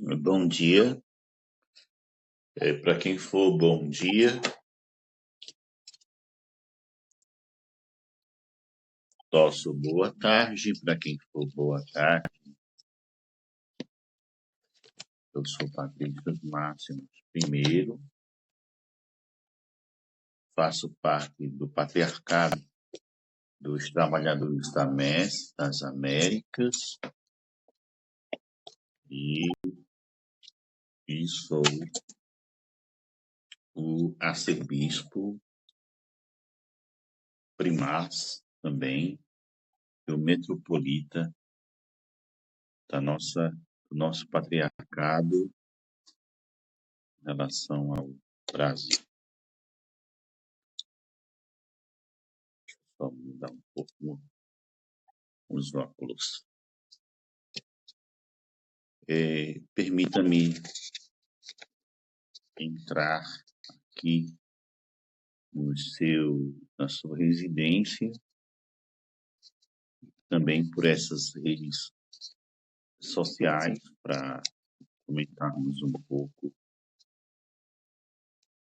Bom dia. Para quem for bom dia, nosso boa tarde. Para quem for boa tarde, eu sou Patrício Máximos I, faço parte do Patriarcado dos Trabalhadores da MES das Américas e sou o arcebispo primaz também, e o metropolita do nosso patriarcado em relação ao Brasil. Vamos mudar um pouco os óculos. Permita-me entrar aqui na sua residência, também por essas redes sociais, para comentarmos um pouco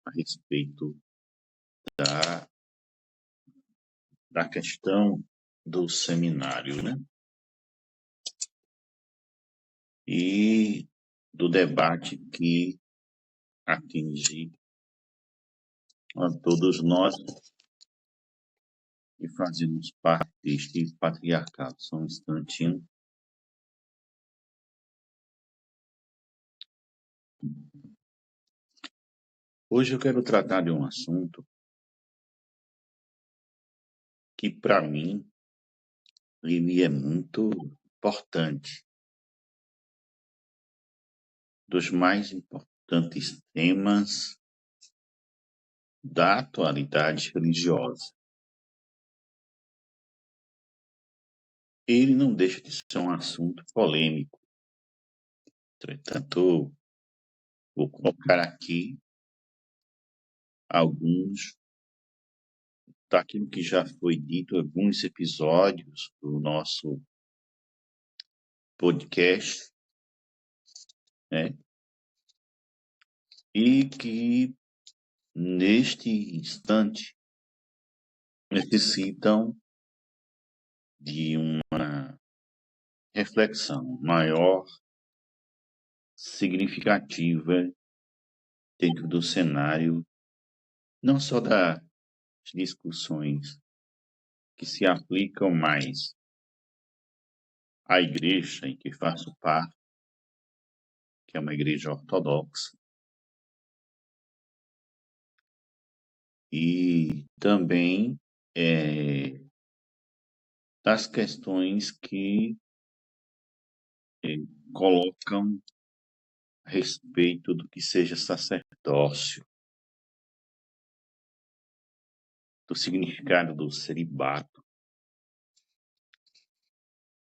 a respeito da questão do seminário, né? E do debate que atinge a todos nós que fazemos parte deste patriarcado. Só um instantinho. Hoje eu quero tratar de um assunto que, para mim, ele é muito importante. Dos mais importantes temas da atualidade religiosa. Ele não deixa de ser um assunto polêmico. Entretanto, vou colocar aqui alguns daquilo que já foi dito em alguns episódios do nosso podcast, né? E que, neste instante, necessitam de uma reflexão maior, significativa, dentro do cenário, não só das discussões que se aplicam mais à igreja em que faço parte, que é uma igreja ortodoxa, e também das questões que colocam a respeito do que seja sacerdócio, do significado do celibato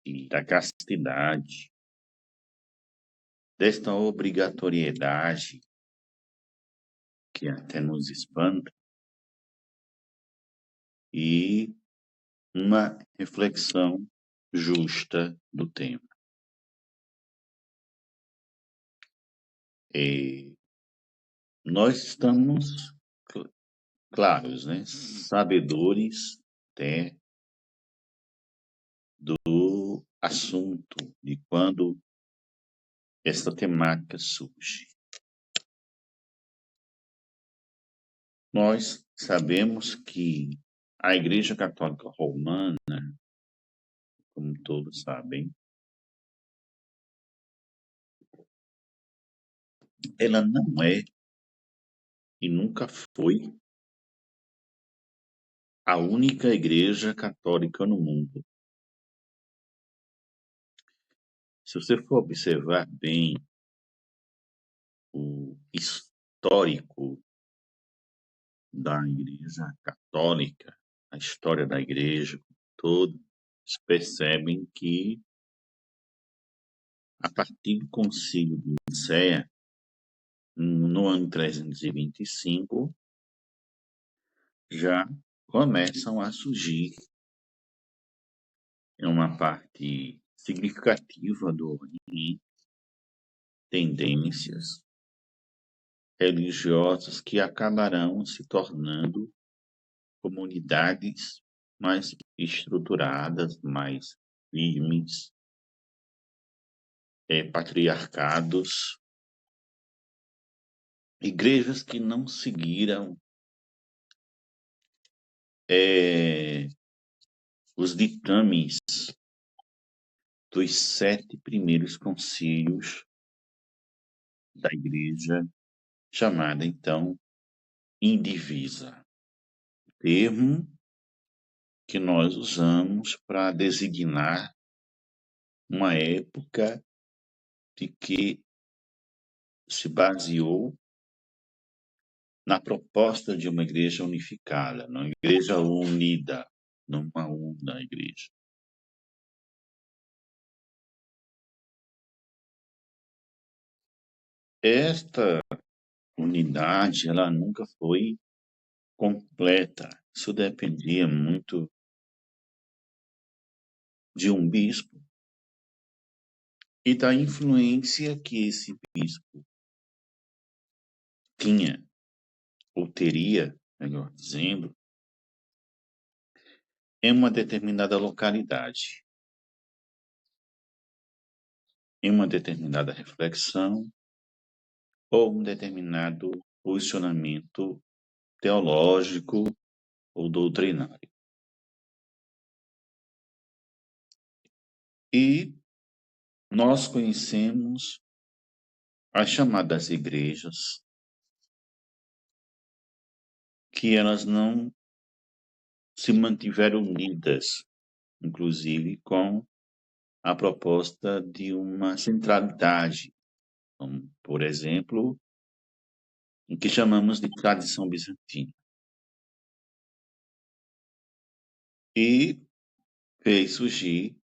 e da castidade, desta obrigatoriedade que até nos espanta, e uma reflexão justa do tema. Nós estamos claros, né? Sabedores até do assunto, de quando essa temática surge. Nós sabemos que a Igreja Católica Romana, como todos sabem, ela não é e nunca foi a única igreja católica no mundo. Se você for observar bem o histórico da Igreja Católica, a história da Igreja toda, vocês percebem que, a partir do Concílio de Nicéia, no ano 325, já começam a surgir uma parte significativa do Oriente tendências religiosas que acabarão se tornando comunidades mais estruturadas, mais firmes, patriarcados, igrejas que não seguiram os ditames dos 7 primeiros concílios da igreja, chamada então indivisa, termo que nós usamos para designar uma época de que se baseou na proposta de uma igreja unificada, uma igreja unida, numa única igreja. Esta unidade, ela nunca foi completa. Isso dependia muito de um bispo e da influência que esse bispo tinha, ou teria, melhor dizendo, em uma determinada localidade, em uma determinada reflexão ou um determinado posicionamento teológico ou doutrinário. E nós conhecemos as chamadas igrejas, que elas não se mantiveram unidas, inclusive com a proposta de uma centralidade, como, por exemplo, o que chamamos de tradição bizantina. E fez surgir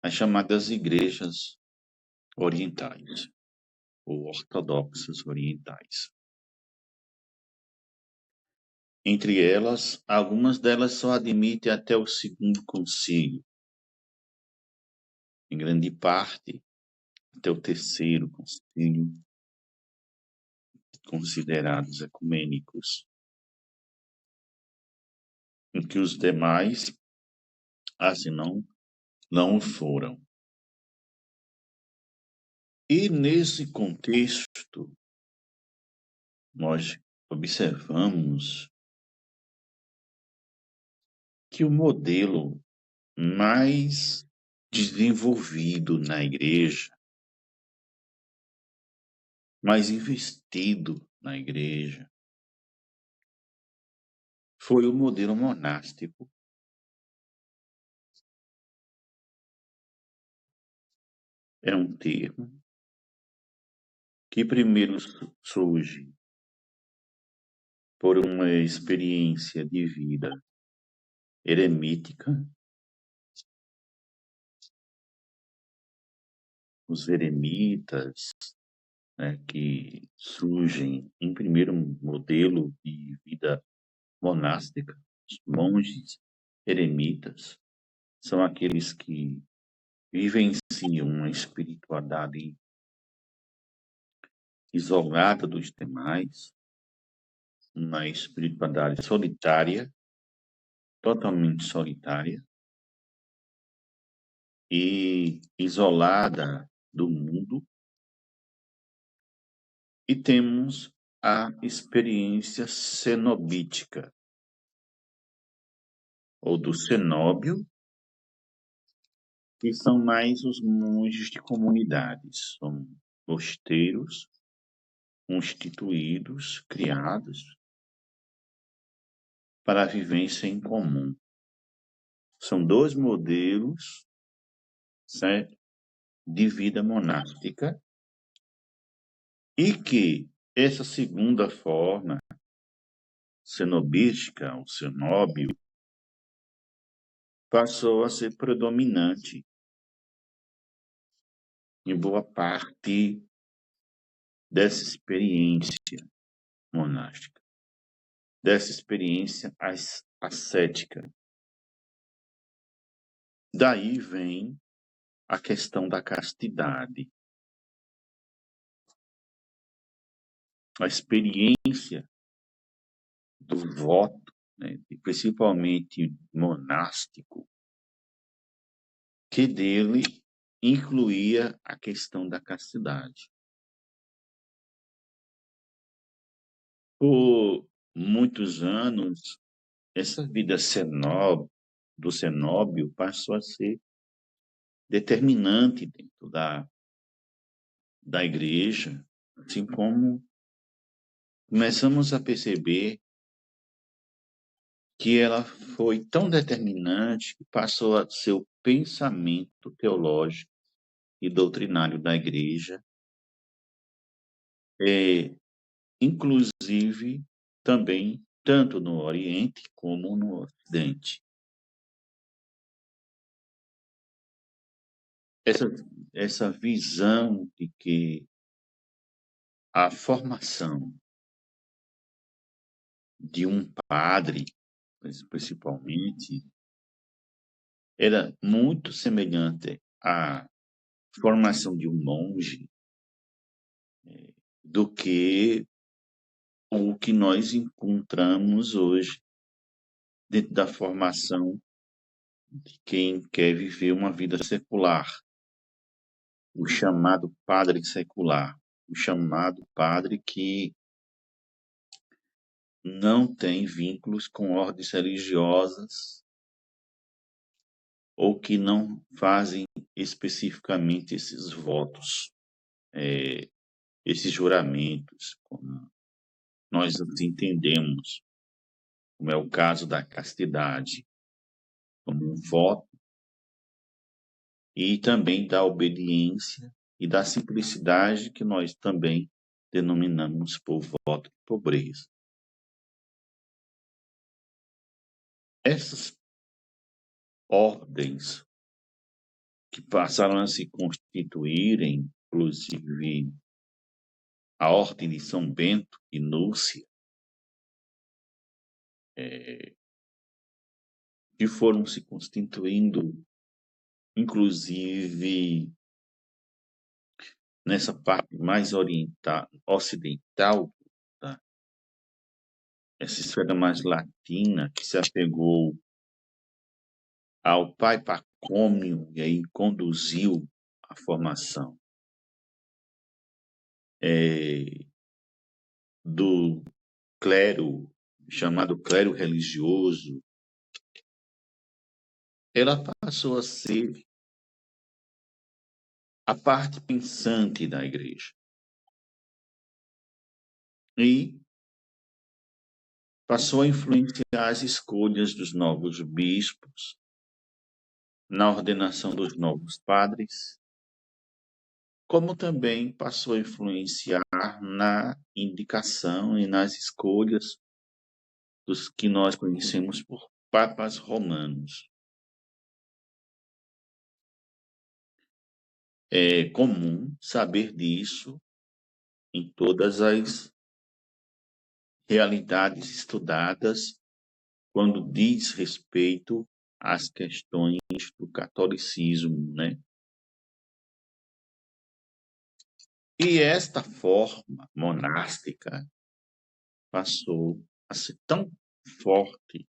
as chamadas igrejas orientais, ou ortodoxas orientais. Entre elas, algumas delas só admitem até o segundo concílio, em grande parte até o terceiro concílio, considerados ecumênicos, em que os demais, assim, não foram. E nesse contexto, nós observamos que o modelo mais desenvolvido na igreja, mais investido na igreja, foi o modelo monástico. É um termo que primeiro surge por uma experiência de vida eremítica. Os eremitas, né, que surgem em primeiro modelo de vida monástica, os monges eremitas, são aqueles que vivenciam uma espiritualidade isolada dos demais, uma espiritualidade solitária, totalmente solitária e isolada do mundo. E temos a experiência cenobítica, ou do cenóbio, que são mais os monges de comunidades, são mosteiros constituídos, criados para a vivência em comum. São 2 modelos, certo, de vida monástica, e que essa segunda forma, cenobística, o cenóbio, passou a ser predominante em boa parte dessa experiência monástica, dessa experiência ascética. Daí vem a questão da castidade. a experiência do voto, né, e principalmente monástico, que dele incluía a questão da castidade. Por muitos anos, essa vida do cenóbio passou a ser determinante dentro da igreja, assim como começamos a perceber que ela foi tão determinante que passou a ser o pensamento teológico e doutrinário da igreja, é, inclusive também tanto no Oriente como no Ocidente. Essa, essa visão de que a formação de um padre, principalmente, era muito semelhante à formação de um monge do que o que nós encontramos hoje dentro da formação de quem quer viver uma vida secular, o chamado padre secular, o chamado padre que não tem vínculos com ordens religiosas ou que não fazem especificamente esses votos, esses juramentos, como nós os entendemos, como é o caso da castidade, como um voto, e também da obediência e da simplicidade que nós também denominamos por voto de pobreza. Essas ordens que passaram a se constituírem, inclusive a Ordem de São Bento e Núcia, que foram se constituindo, inclusive nessa parte mais ocidental, tá? Essa esfera mais latina, que se apegou ao pai Pacômio e aí conduziu a formação do clero, chamado clero religioso, ela passou a ser a parte pensante da igreja. E passou a influenciar as escolhas dos novos bispos, na ordenação dos novos padres, como também passou a influenciar na indicação e nas escolhas dos que nós conhecemos por papas romanos. É comum saber disso em todas as realidades estudadas quando diz respeito às questões do catolicismo, né? E esta forma monástica passou a ser tão forte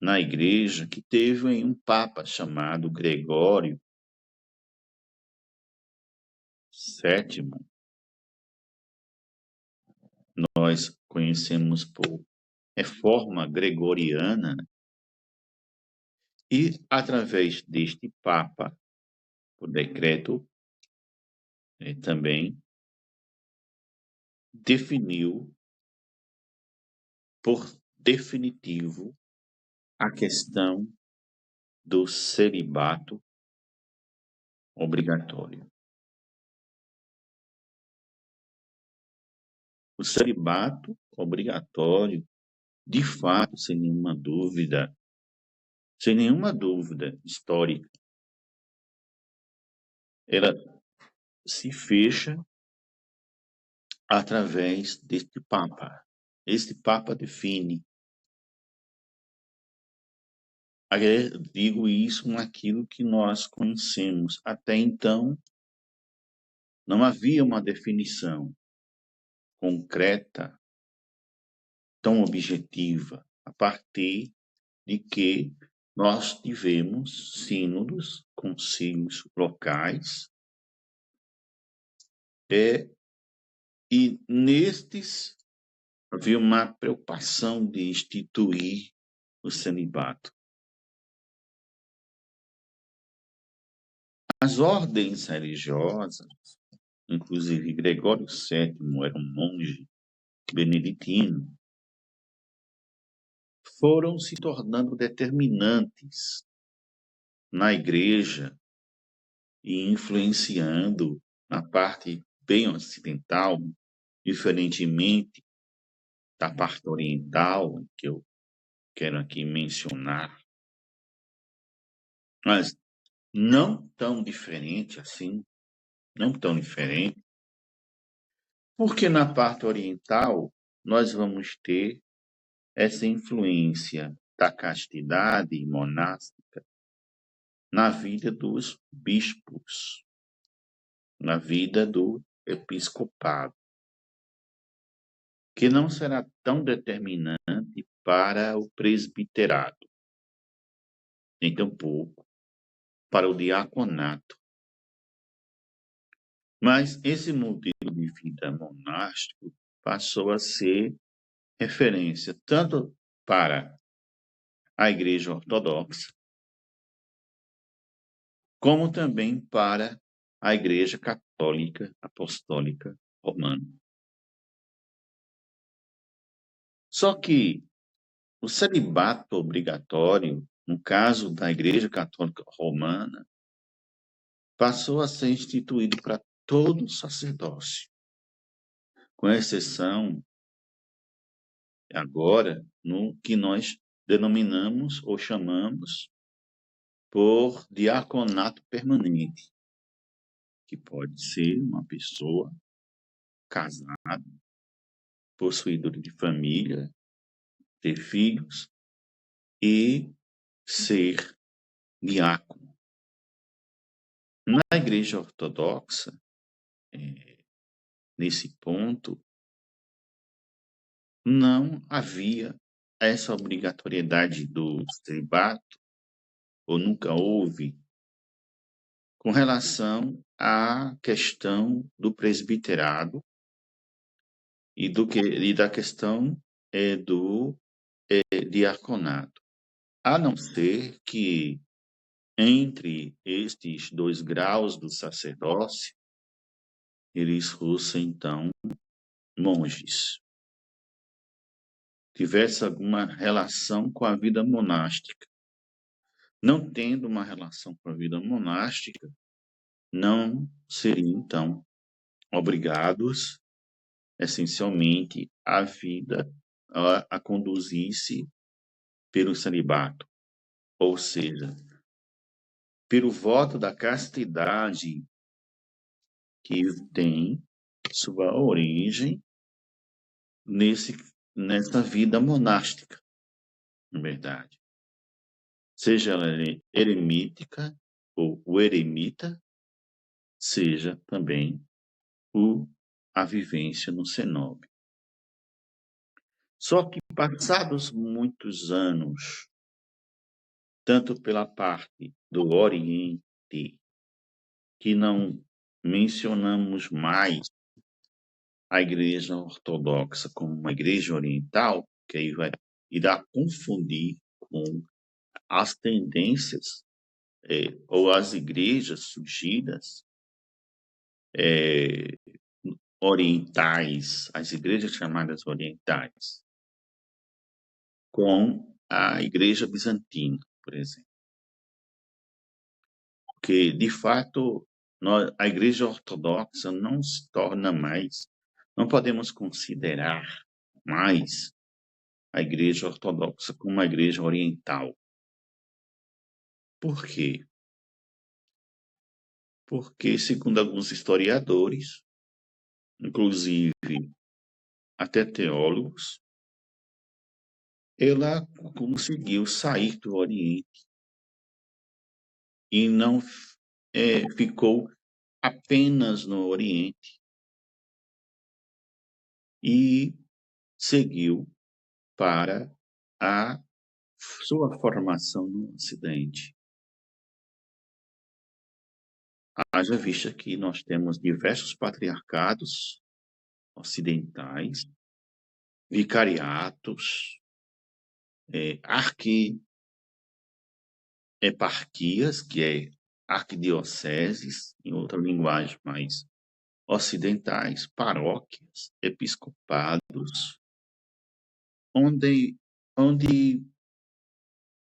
na igreja que teve um papa chamado Gregório VII. Nós conhecemos por reforma gregoriana, e através deste papa, por decreto, também definiu por definitivo a questão do celibato obrigatório. O celibato obrigatório, de fato, sem nenhuma dúvida histórica, ela se fecha através deste Papa. Este Papa define. Digo isso naquilo que nós conhecemos. Até então, não havia uma definição concreta, tão objetiva, a partir de que nós tivemos sínodos, concílios locais, e nestes havia uma preocupação de instituir o celibato. As ordens religiosas, inclusive Gregório VII era um monge beneditino, foram se tornando determinantes na igreja e influenciando na parte bem ocidental, diferentemente da parte oriental, que eu quero aqui mencionar, mas não tão diferente assim, não tão diferente, porque na parte oriental nós vamos ter essa influência da castidade monástica na vida dos bispos, na vida do episcopado, que não será tão determinante para o presbiterado, nem tampouco para o diaconato. Mas esse modelo de vida monástico passou a ser referência tanto para a Igreja Ortodoxa, como também para a Igreja Católica Apostólica Romana. Só que o celibato obrigatório, no caso da Igreja Católica Romana, passou a ser instituído para todo sacerdócio, com exceção agora no que nós denominamos ou chamamos por diaconato permanente, que pode ser uma pessoa casada, possuidora de família, ter filhos e ser diácono. Na Igreja Ortodoxa, nesse ponto, não havia essa obrigatoriedade do celibato, ou nunca houve, com relação à questão do presbiterado e da questão do diaconato. A não ser que entre estes dois graus do sacerdócio, eles fossem, então, monges. Tivesse alguma relação com a vida monástica. Não tendo uma relação com a vida monástica, não seriam, então, obrigados, essencialmente, a conduzir-se pelo celibato, ou seja, pelo voto da castidade que tem sua origem nessa vida monástica, na verdade. Seja ela eremítica ou o eremita, seja também a vivência no cenobe. Só que passados muitos anos, tanto pela parte do Oriente, que não mencionamos mais a Igreja Ortodoxa como uma Igreja Oriental, que aí irá confundir com as tendências ou as igrejas surgidas orientais, as igrejas chamadas orientais, com a Igreja Bizantina, por exemplo. Porque, de fato, a Igreja Ortodoxa não se torna mais, não podemos considerar mais a Igreja Ortodoxa como uma Igreja Oriental. Por quê? Porque, segundo alguns historiadores, inclusive até teólogos, ela conseguiu sair do Oriente e não ficou apenas no Oriente, e seguiu para a sua formação no Ocidente. Haja vista que nós temos diversos patriarcados ocidentais, vicariatos, arquieparquias, que é arquidioceses, em outra linguagem mais ocidentais, paróquias, episcopados, onde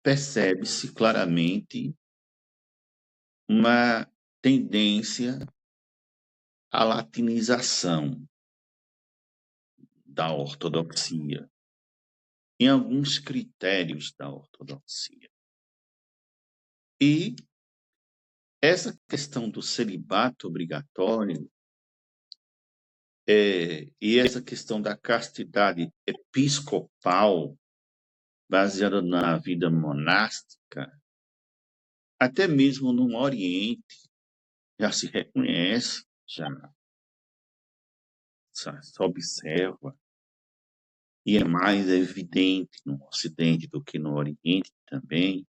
percebe-se claramente uma tendência à latinização da ortodoxia, em alguns critérios da ortodoxia. E essa questão do celibato obrigatório e essa questão da castidade episcopal baseada na vida monástica, até mesmo no Oriente, já se reconhece, já se observa, e é mais evidente no Ocidente do que no Oriente também,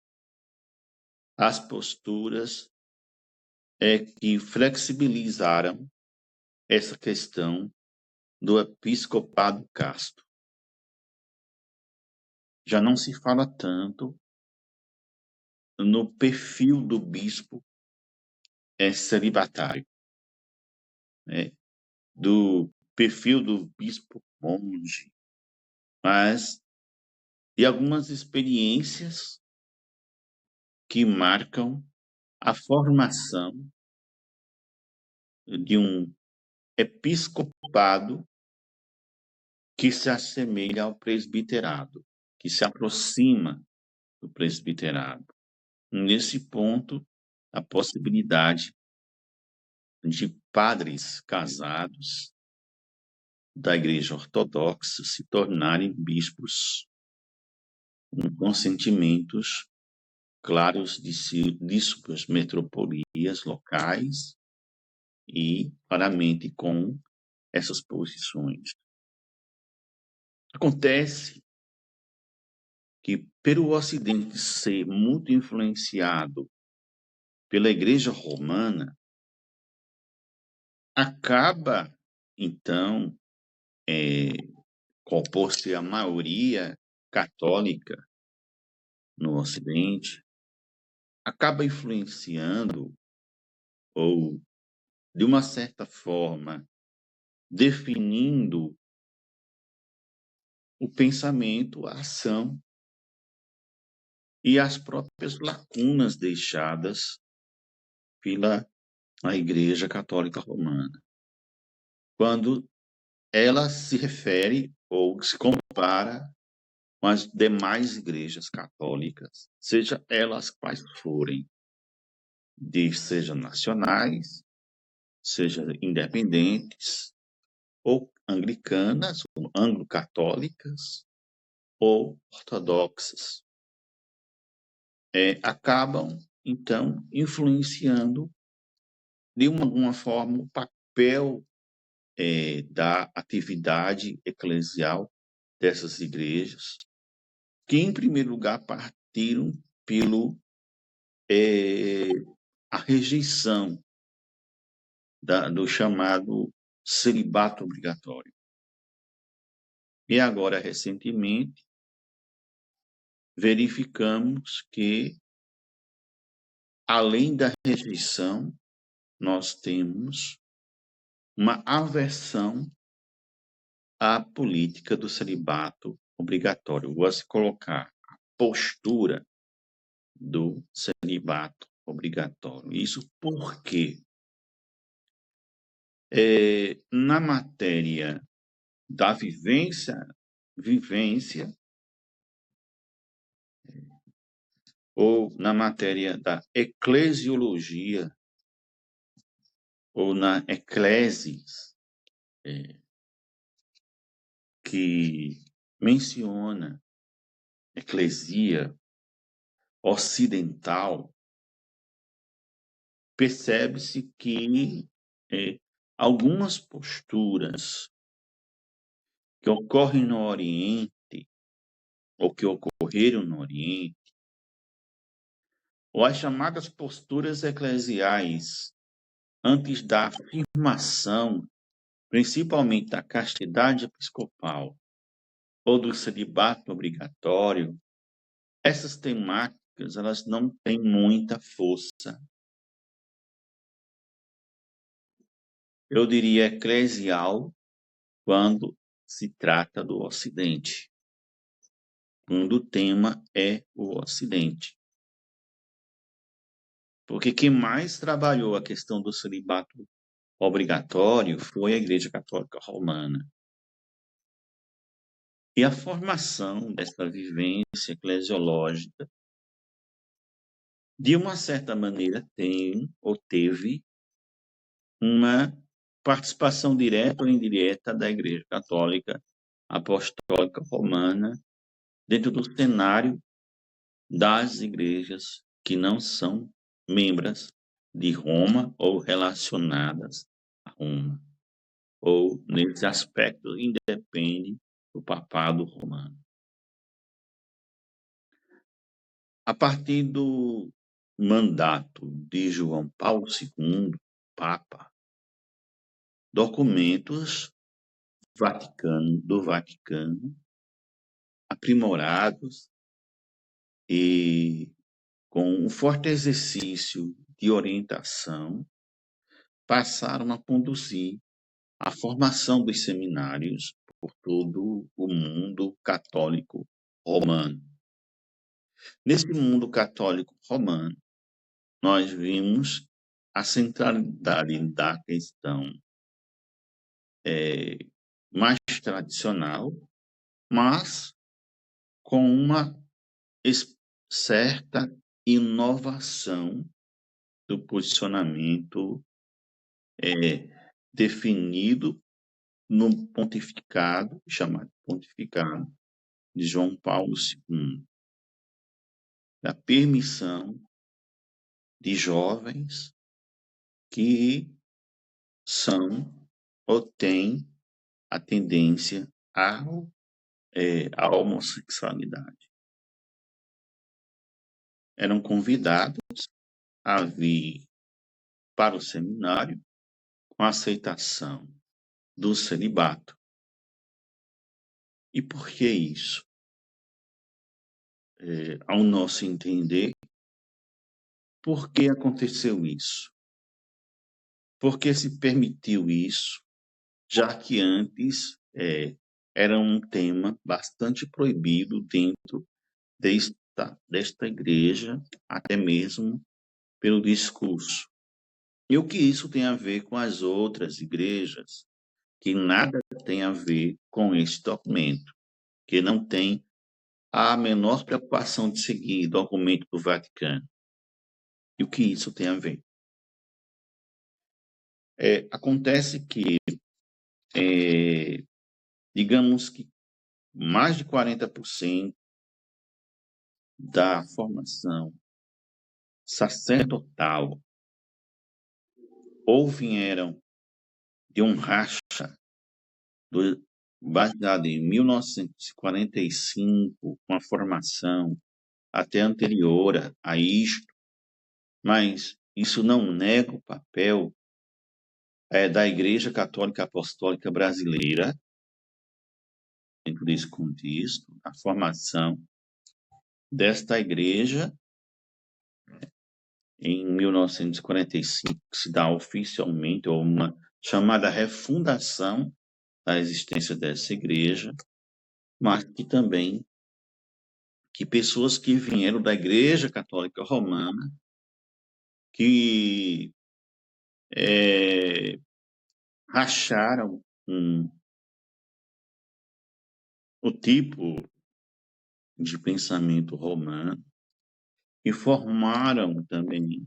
as posturas que flexibilizaram essa questão do episcopado casto. Já não se fala tanto no perfil do bispo celibatário, né? Do perfil do bispo monge, mas de algumas experiências que marcam a formação de um episcopado que se assemelha ao presbiterado, que se aproxima do presbiterado. Nesse ponto, a possibilidade de padres casados da Igreja Ortodoxa se tornarem bispos com consentimentos claros de suas metropolias locais e claramente com essas posições. Acontece que, pelo Ocidente ser muito influenciado pela Igreja Romana, acaba, então, compor-se a maioria católica no Ocidente, acaba influenciando ou, de uma certa forma, definindo o pensamento, a ação e as próprias lacunas deixadas pela Igreja Católica Romana, quando ela se refere ou se compara com as demais igrejas católicas, seja elas quais forem, sejam nacionais, sejam independentes, ou anglicanas, ou anglo-católicas, ou ortodoxas. Acabam, então, influenciando de alguma forma o papel da atividade eclesial dessas igrejas, que, em primeiro lugar, partiram pelo a rejeição do chamado celibato obrigatório. E agora, recentemente, verificamos que, além da rejeição, nós temos uma aversão à política do celibato obrigatório. Vou se colocar a postura do celibato obrigatório. Isso porque, na matéria da vivência, ou na matéria da eclesiologia, ou na eclésis, que menciona eclesia ocidental, percebe-se que algumas posturas que ocorrem no Oriente, ou que ocorreram no Oriente, ou as chamadas posturas eclesiais, antes da afirmação, principalmente da castidade episcopal ou do celibato obrigatório, essas temáticas elas não têm muita força, eu diria eclesial, quando se trata do Ocidente, quando o tema é o Ocidente. Porque quem mais trabalhou a questão do celibato obrigatório foi a Igreja Católica Romana. E a formação dessa vivência eclesiológica, de uma certa maneira, tem ou teve uma participação direta ou indireta da Igreja Católica Apostólica Romana dentro do cenário das igrejas que não são membros de Roma ou relacionadas a Roma, ou nesse aspecto independe do papado romano. A partir do mandato de João Paulo II, Papa, documentos do Vaticano, aprimorados e com um forte exercício de orientação, passaram a conduzir a formação dos seminários por todo o mundo católico romano. Nesse mundo católico romano, nós vimos a centralidade da questão mais tradicional, mas com uma certa inovação do posicionamento definido no pontificado, chamado pontificado, de João Paulo II, da permissão de jovens que são ou têm a tendência à homossexualidade. Eram convidados a vir para o seminário com a aceitação do celibato. E por que isso? Ao nosso entender, por que aconteceu isso? Por que se permitiu isso, já que antes era um tema bastante proibido dentro desta igreja, até mesmo pelo discurso. E o que isso tem a ver com as outras igrejas, que nada tem a ver com esse documento, que não tem a menor preocupação de seguir documento do Vaticano. E o que isso tem a ver? Acontece que, digamos que mais de 40% da formação sacerdotal ou vieram de um racha baseado em 1945, com a formação até anterior a isto, mas isso não nega o papel da Igreja Católica Apostólica Brasileira, dentro desse contexto, a formação desta igreja em 1945, que se dá oficialmente, ou uma chamada refundação da existência dessa igreja, mas que também que pessoas que vieram da Igreja Católica Romana, que racharam o tipo de pensamento romano e formaram também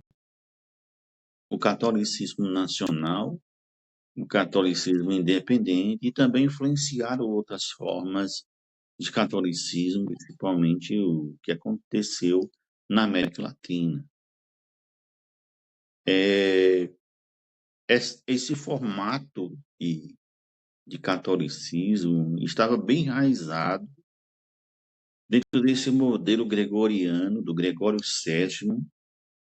o catolicismo nacional, o catolicismo independente e também influenciaram outras formas de catolicismo, principalmente o que aconteceu na América Latina. Esse formato de catolicismo estava bem enraizado dentro desse modelo gregoriano, do Gregório VII,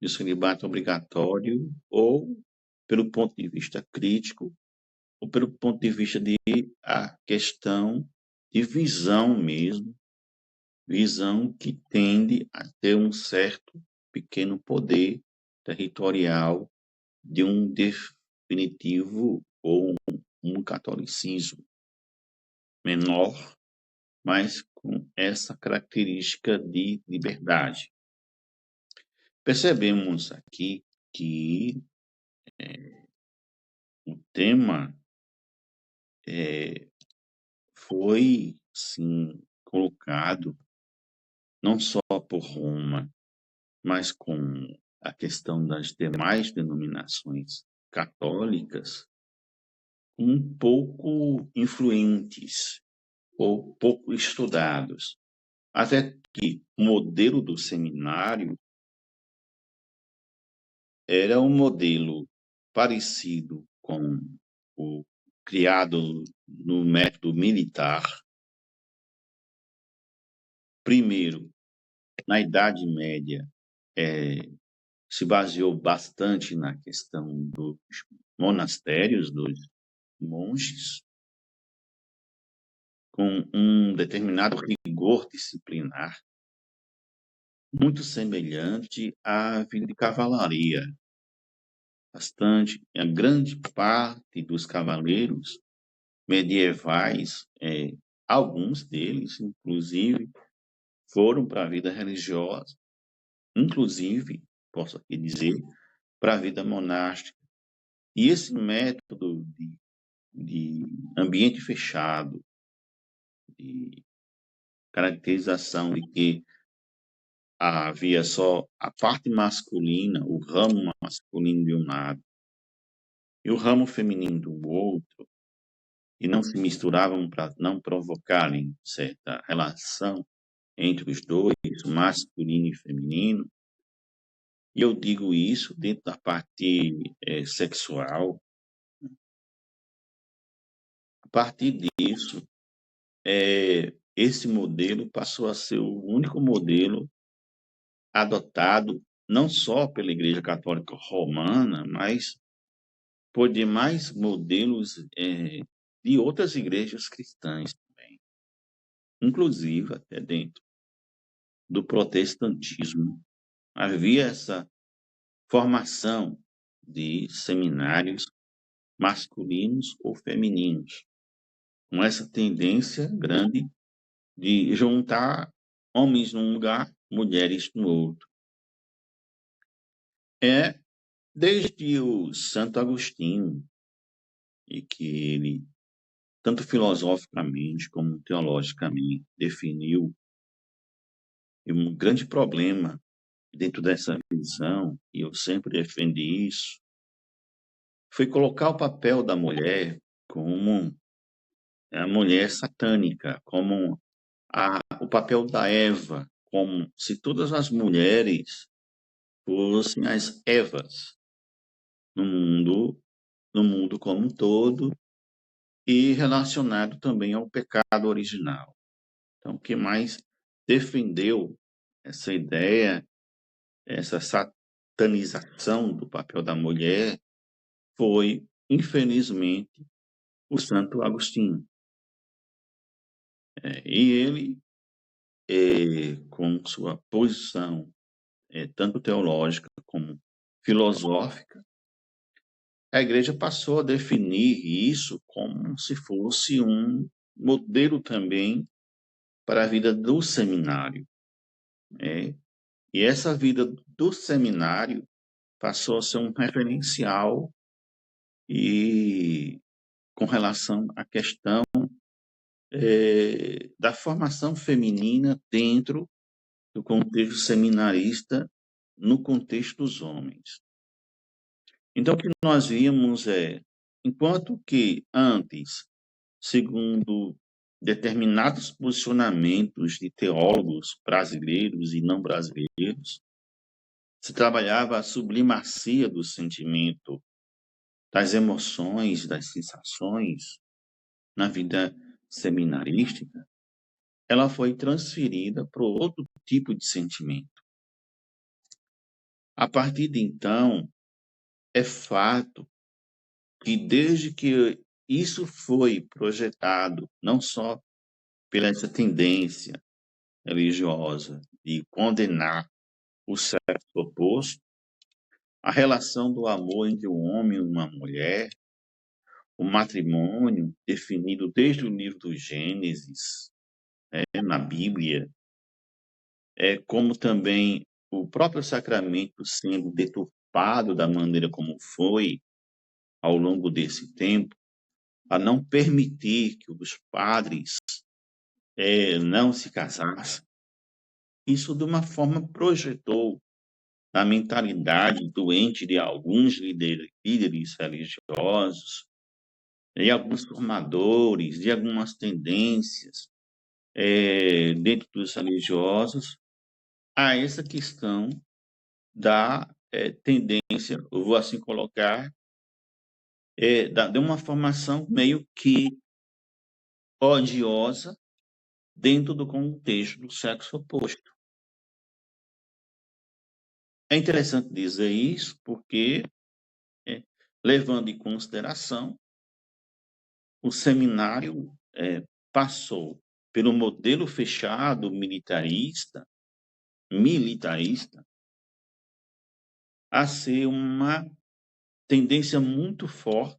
de celibato obrigatório, ou pelo ponto de vista crítico, ou pelo ponto de vista de a questão de visão mesmo, visão que tende a ter um certo pequeno poder territorial de um definitivo ou um catolicismo menor, mas com essa característica de liberdade. Percebemos aqui que o tema foi, sim, colocado não só por Roma, mas com a questão das demais denominações católicas, um pouco influentes ou pouco estudados. Até que o modelo do seminário era um modelo parecido com o criado no método militar. Primeiro, na Idade Média, se baseou bastante na questão dos monastérios, dos monges, com um determinado rigor disciplinar, muito semelhante à vida de cavalaria. Bastante, a grande parte dos cavaleiros medievais, alguns deles, inclusive, foram para a vida religiosa, inclusive, posso aqui dizer, para a vida monástica. E esse método de ambiente fechado, de caracterização de que havia só a parte masculina, o ramo masculino de um lado e o ramo feminino do outro, e não se misturavam para não provocarem certa relação entre os dois, masculino e feminino. E eu digo isso dentro da parte sexual. A partir disso, esse modelo passou a ser o único modelo adotado não só pela Igreja Católica Romana, mas por demais modelos de outras igrejas cristãs também, inclusive até dentro do protestantismo. Havia essa formação de seminários masculinos ou femininos, com essa tendência grande de juntar homens num lugar, mulheres no outro. Desde o Santo Agostinho, e que ele, tanto filosoficamente como teologicamente, definiu um grande problema dentro dessa visão, e eu sempre defendi isso, foi colocar o papel da mulher como a mulher satânica, como o papel da Eva, como se todas as mulheres fossem as Evas no mundo, no mundo como um todo, e relacionado também ao pecado original. Então, o que mais defendeu essa ideia, essa satanização do papel da mulher, foi, infelizmente, o Santo Agostinho. E ele, com sua posição tanto teológica como filosófica, a igreja passou a definir isso como se fosse um modelo também para a vida do seminário. E essa vida do seminário passou a ser um referencial e com relação à questão da formação feminina dentro do contexto seminarista, no contexto dos homens. Então, o que nós vimos enquanto que antes, segundo determinados posicionamentos de teólogos brasileiros e não brasileiros, se trabalhava a sublimacia do sentimento, das emoções, das sensações, na vida seminarística, ela foi transferida para outro tipo de sentimento. A partir de então, é fato que desde que isso foi projetado, não só pela essa tendência religiosa de condenar o sexo oposto, a relação do amor entre um homem e uma mulher, o matrimônio definido desde o livro do Gênesis, na Bíblia, como também o próprio sacramento sendo deturpado da maneira como foi ao longo desse tempo, a não permitir que os padres não se casassem. Isso, de uma forma, projetou na mentalidade doente de alguns líderes religiosos, de alguns formadores, de algumas tendências dentro dos religiosos, a essa questão da tendência, eu vou assim colocar, de uma formação meio que odiosa dentro do contexto do sexo oposto. É interessante dizer isso porque, levando em consideração, o seminário passou pelo modelo fechado militarista, a ser uma tendência muito forte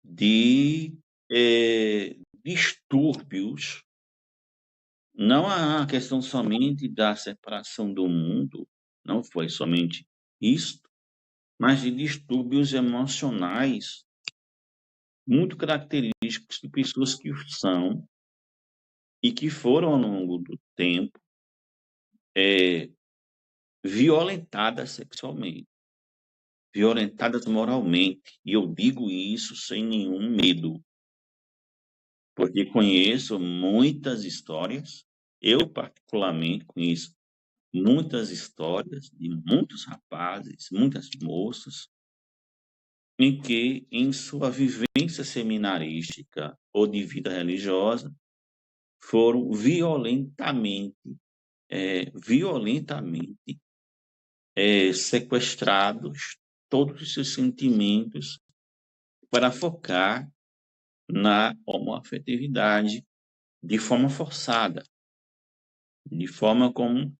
de distúrbios, não a questão somente da separação do mundo, não foi somente isso, mas de distúrbios emocionais muito característicos de pessoas que são e que foram ao longo do tempo violentadas sexualmente, violentadas moralmente, e eu digo isso sem nenhum medo, porque conheço muitas histórias, eu particularmente conheço muitas histórias de muitos rapazes, muitas moças, em que, em sua vivência seminarística ou de vida religiosa, foram violentamente sequestrados todos os seus sentimentos para focar na homoafetividade de forma forçada, de forma como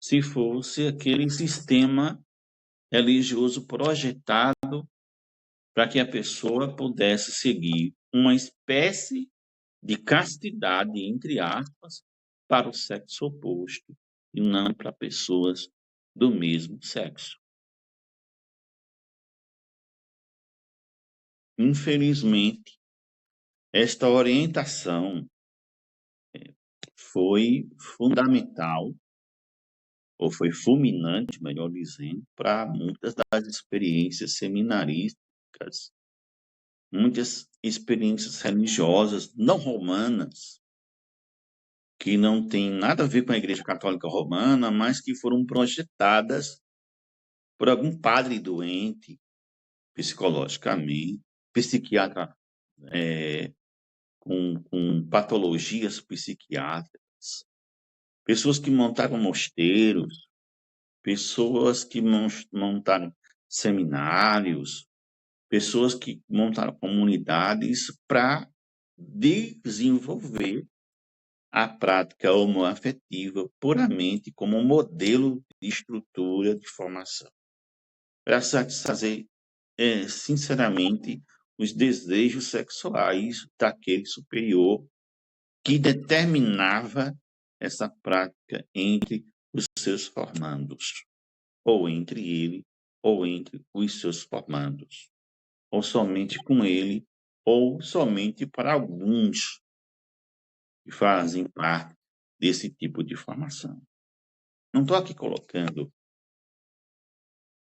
se fosse aquele sistema religioso projetado para que a pessoa pudesse seguir uma espécie de castidade, entre aspas, para o sexo oposto e não para pessoas do mesmo sexo. Infelizmente, esta orientação foi fundamental, ou foi fulminante, melhor dizendo, para muitas das experiências seminarísticas, muitas experiências religiosas não romanas, que não têm nada a ver com a Igreja Católica Romana, mas que foram projetadas por algum padre doente, psicologicamente, psiquiatra com patologias psiquiátricas, pessoas que montaram mosteiros, pessoas que montaram seminários, pessoas que montaram comunidades para desenvolver a prática homoafetiva puramente como um modelo de estrutura de formação, para satisfazer, sinceramente, os desejos sexuais daquele superior que determinava essa prática entre os seus formandos, ou entre ele, ou entre os seus formandos, ou somente com ele, ou somente para alguns que fazem parte desse tipo de formação. Não estou aqui colocando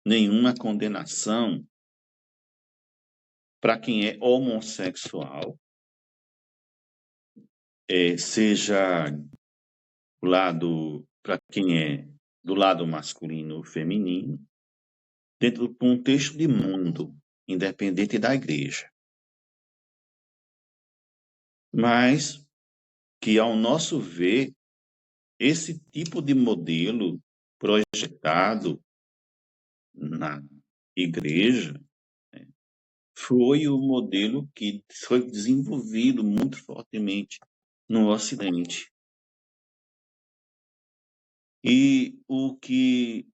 nenhuma condenação para quem é homossexual, seja do lado, para quem é do lado masculino ou feminino, dentro do contexto de mundo, independente da igreja. mas que, ao nosso ver, esse tipo de modelo projetado na igreja foi o modelo que foi desenvolvido muito fortemente no Ocidente. E o que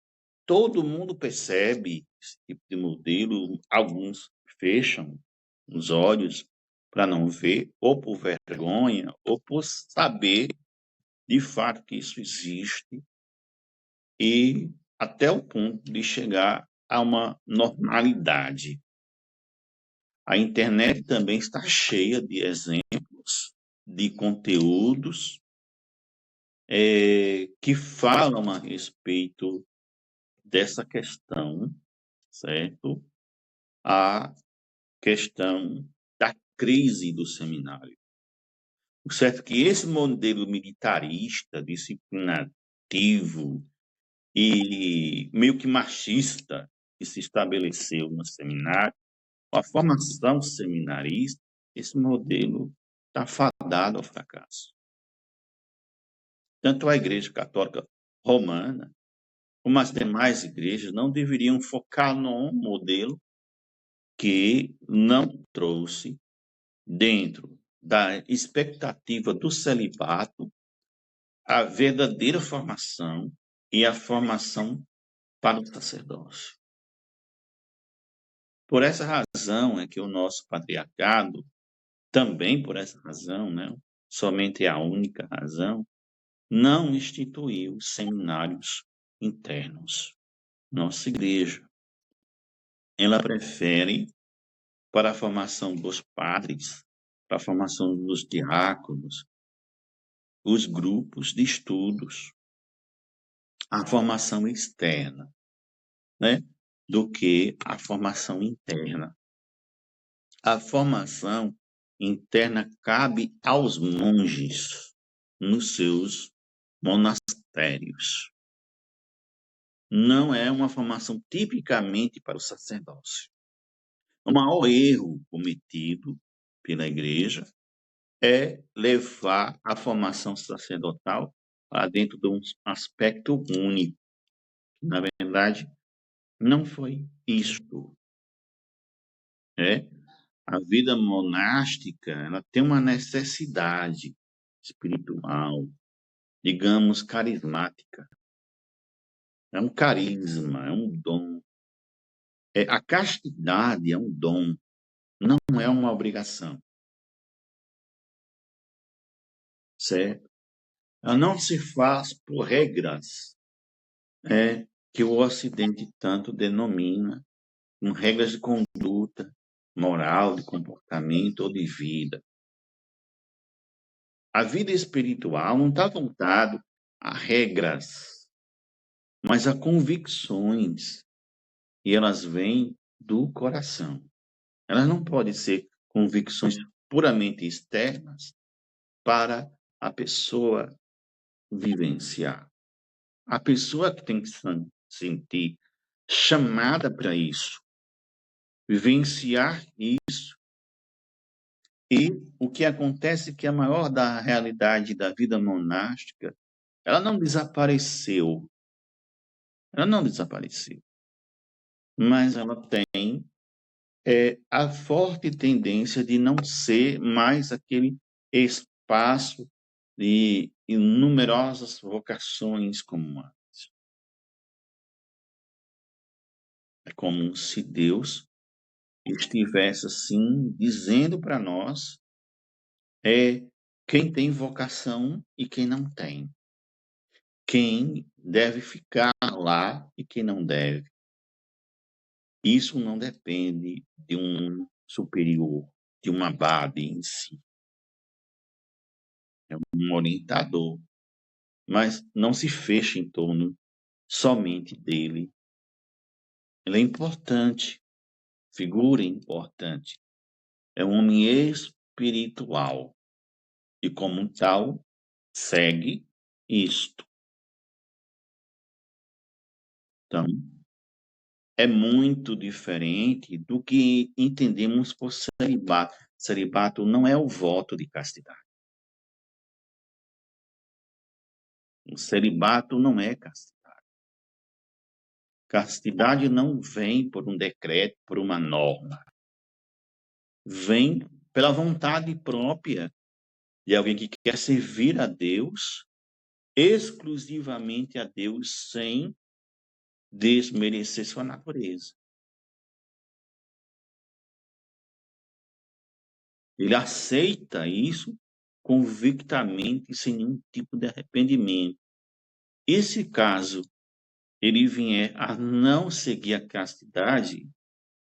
todo mundo percebe, esse tipo de modelo, alguns fecham os olhos para não ver, ou por vergonha, ou por saber de fato que isso existe, e até o ponto de chegar a uma normalidade. A internet também está cheia de exemplos, de conteúdos que falam a respeito dessa questão, certo? A questão da crise do seminário. O certo é que esse modelo militarista, disciplinativo e meio que machista que se estabeleceu no seminário, a formação seminarista, esse modelo está fadado ao fracasso. Tanto a Igreja Católica Romana, como as demais igrejas, não deveriam focar num modelo que não trouxe, dentro da expectativa do celibato, a verdadeira formação e a formação para o sacerdócio. Por essa razão é que o nosso patriarcado, também por essa razão, né, somente é a única razão, não instituiu seminários internos. Nossa igreja, ela prefere, para a formação dos padres, para a formação dos diáconos, os grupos de estudos, a formação externa, né, do que a formação interna. A formação interna cabe aos monges nos seus monastérios. Não é uma formação tipicamente para o sacerdócio. O maior erro cometido pela igreja é levar a formação sacerdotal para dentro de um aspecto único. Na verdade, não foi isto. A vida monástica, ela tem uma necessidade espiritual, digamos, carismática. É um carisma, é um dom. A castidade é um dom, não é uma obrigação, certo? Ela não se faz por regras, que o Ocidente tanto denomina com regras de conduta, moral, de comportamento ou de vida. A vida espiritual não está voltada a regras, mas a convicções, e elas vêm do coração. Elas não podem ser convicções puramente externas para a pessoa vivenciar. A pessoa que tem que sentir chamada para isso, vivenciar isso. E o que acontece é que a maior da realidade da vida monástica, ela não desapareceu. Ela não desapareceu. Mas ela tem a forte tendência de não ser mais aquele espaço de numerosas vocações como antes. É como se Deus estivesse assim dizendo para nós quem tem vocação e quem não tem. Quem deve ficar lá e quem não deve. Isso não depende de um superior, de uma abade em si. É um orientador. Mas não se fecha em torno somente dele. Ele é importante, figura importante. É um homem espiritual. E como tal, segue isto. Então, é muito diferente do que entendemos por celibato. celibato não é o voto de castidade. O celibato não é castidade. Castidade não vem por um decreto, por uma norma. Vem pela vontade própria de alguém que quer servir a Deus, exclusivamente a Deus, sem desmerecer sua natureza. Ele aceita isso convictamente, sem nenhum tipo de arrependimento. E se caso ele vier a não seguir a castidade,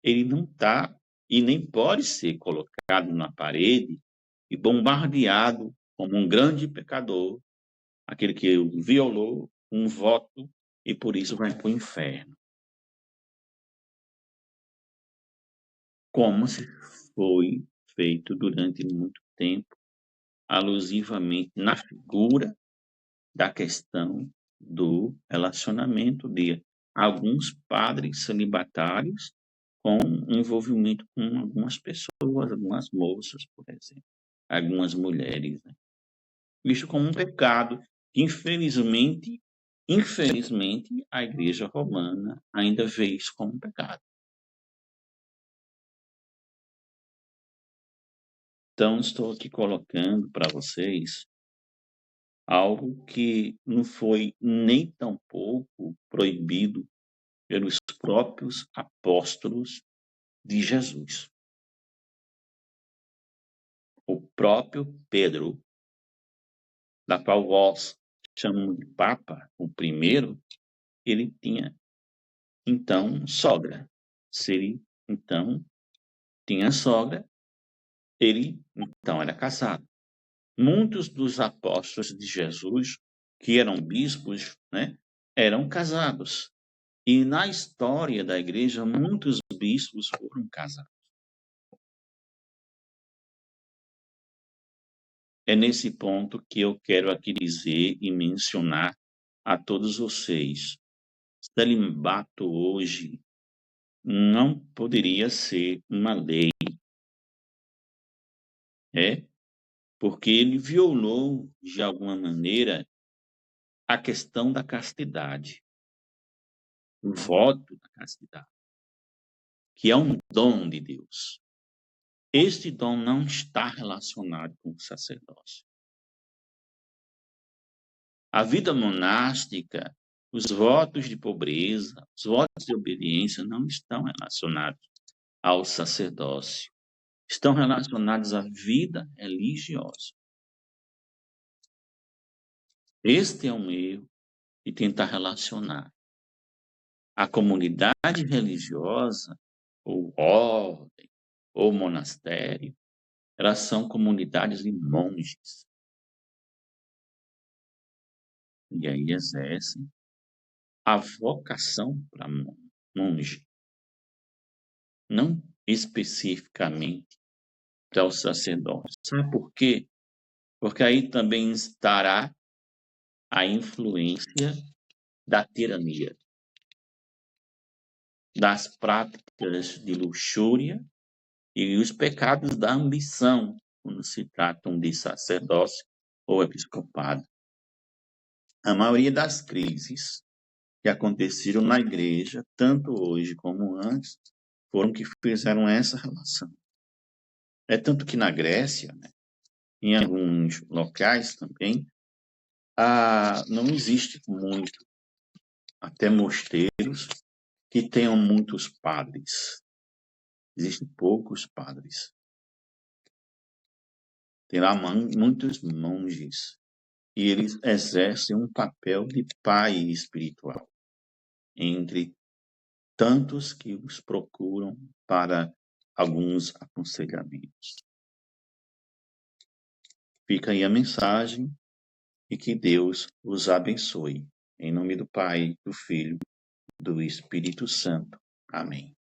ele não está e nem pode ser colocado na parede e bombardeado como um grande pecador, aquele que violou um voto e por isso vai para o inferno. Como se foi feito durante muito tempo, alusivamente na figura da questão do relacionamento de alguns padres celibatários com envolvimento com algumas pessoas, algumas moças, por exemplo, algumas mulheres, né? Visto como um pecado que, infelizmente, a Igreja Romana ainda vê isso como um pecado. Então, estou aqui colocando para vocês algo que não foi nem tampouco proibido pelos próprios apóstolos de Jesus. O próprio Pedro, da qual vós chamam de Papa, o primeiro, ele tinha, então, sogra. Se ele, então, tinha sogra, ele, então, era casado. Muitos dos apóstolos de Jesus, que eram bispos, né, eram casados. E na história da igreja, muitos bispos foram casados. É nesse ponto que eu quero aqui dizer e mencionar a todos vocês. Celibato hoje não poderia ser uma lei, porque ele violou, de alguma maneira, a questão da castidade, o voto da castidade, que é um dom de Deus. Este dom não está relacionado com o sacerdócio. A vida monástica, os votos de pobreza, os votos de obediência não estão relacionados ao sacerdócio. Estão relacionados à vida religiosa. Este é um erro de tentar relacionar a comunidade religiosa, ou ordem, ou monastério, elas são comunidades de monges. E aí exercem a vocação para monge, não especificamente para o sacerdócio. Sabe por quê? Porque aí também estará a influência da tirania, das práticas de luxúria e os pecados da ambição, quando se tratam de sacerdócio ou episcopado. A maioria das crises que aconteceram na igreja, tanto hoje como antes, foram que fizeram essa relação. É tanto que na Grécia, né, em alguns locais também, não existe muito, até mosteiros, que tenham muitos padres. Existem poucos padres. Tem lá muitos monges. E eles exercem um papel de pai espiritual entre tantos que os procuram para alguns aconselhamentos. Fica aí a mensagem e que Deus os abençoe. Em nome do Pai, do Filho, do Espírito Santo. Amém.